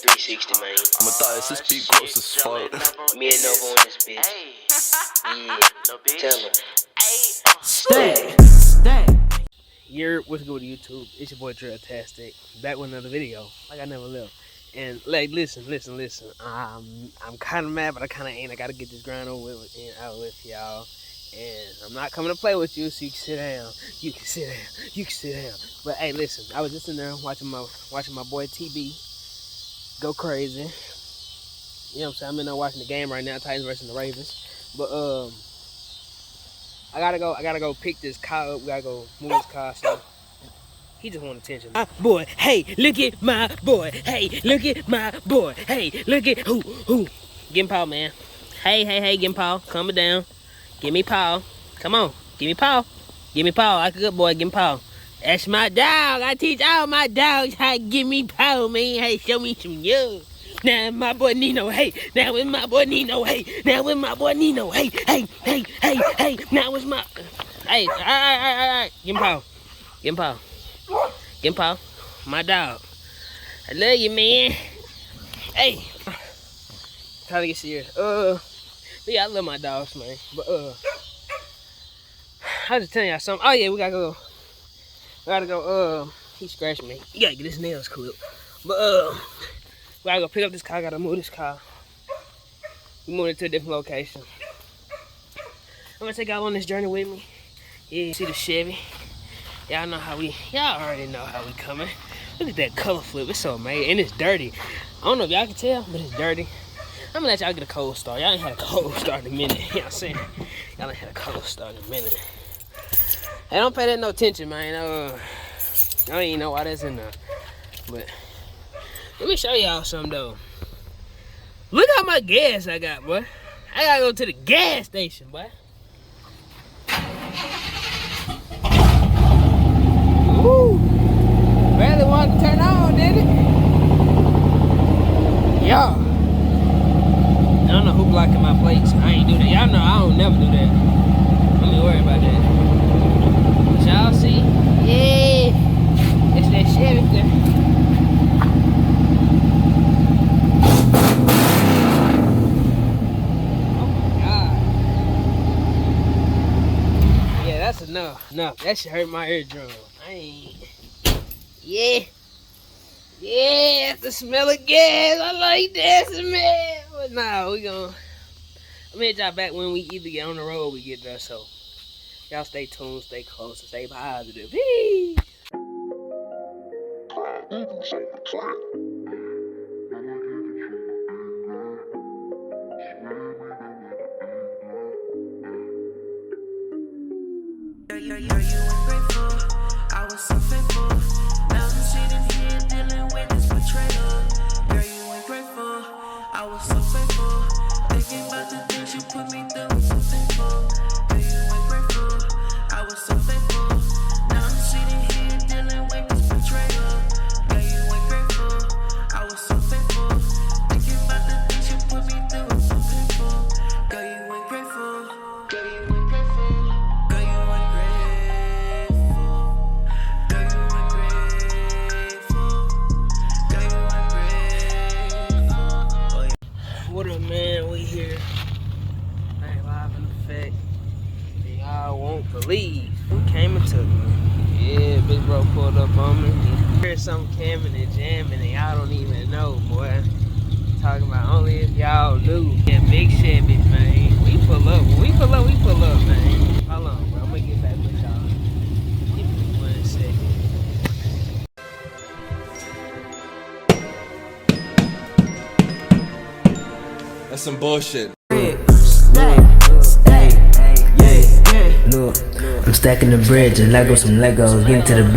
360, man. Matthias, this beat gross as fuck. Me and Nova on this bitch. Yeah, tell him. Stay. What's good with YouTube? It's your boy Trailtastic, back with another video, like I never left. And like, listen. I'm kind of mad, but I kind of ain't. I gotta get this grind over with and out with y'all. And I'm not coming to play with you, so you can sit down. You can sit down. But hey, listen, I was just in there watching my boy TB go crazy. You know what I'm saying? I'm in there watching the game right now, Titans versus the Ravens. But I gotta go pick this car up. We gotta go move this car. So he just want attention. My boy, hey, look at my boy. Hey, look at my boy. Hey, look at who. Give him Paul, man. Hey, give him Paul. Calm it down. Give me Paul. Come on. Give me Paul. Like a good boy. Give me Paul. That's my dog. I teach all my dogs how to give me Paul, man. Hey, show me some love. Now my boy Nino, hey. Now with my boy Nino, hey. Hey. Now it's my, hey. All right. Give him Paul. My dog. I love you, man. Hey. Trying to get serious. Yeah, I love my dogs, man. But I was just telling y'all something. Oh yeah, we gotta go. He scratched me. You gotta get his nails clipped. But we gotta go pick up this car. Gotta move this car. We moving it to a different location. I'm gonna take y'all on this journey with me. Yeah, you see the Chevy. Y'all already know how we coming. Look at that color flip. It's so amazing. And it's dirty. I don't know if y'all can tell, but it's dirty. I'm gonna let y'all get a cold start. Y'all ain't had a cold start in a minute. You know what I'm saying? Y'all ain't had a cold start in a minute. Hey, don't pay that no attention, man. I don't even know why that's in there. But let me show y'all something, though. Look how much gas I got, boy. I gotta go to the gas station, boy. Woo! Barely wanted to turn on, did it? Y'all. I don't know who blocking my plates. I ain't do that. Y'all know I don't never do that. Don't be worried about that. But y'all see? Yeah. It's that Chevy there. Oh my God. Yeah, that's enough. That should hurt my eardrum. I ain't. Yeah, that's the smell of gas. I like that smell. But nah, I'm gonna hit y'all back when we either get on the road or we get there. So y'all stay tuned, stay close, and stay positive. Peace. You ungrateful. I was so faithful. Now I'm sitting here dealing with this betrayal. Girl, you ain't grateful. I was so faithful. Thinking about the things you put me through. So faithful. Girl, you ain't grateful. I was so faithful. Now I'm sitting here dealing with this betrayal. Girl, you ain't grateful. I was so faithful. Thinking about the things you put me through. So faithful. Girl, you ain't grateful. Girl, you ain't grateful. Girl, you ain't What up, man? We here. Ain't live in effect. Y'all won't believe who came and took me. Yeah, big bro pulled up on me. Heard something camming and jamming, and y'all don't even know, boy. Talking about only if y'all knew. Yeah, big Chevy, man. We pull up. When we pull up, man. Hold on, bro. I'm gonna get back with y'all. Give me 1 second. That's some bullshit. Look, I'm stacking the bread, just Lego some Legos, get to the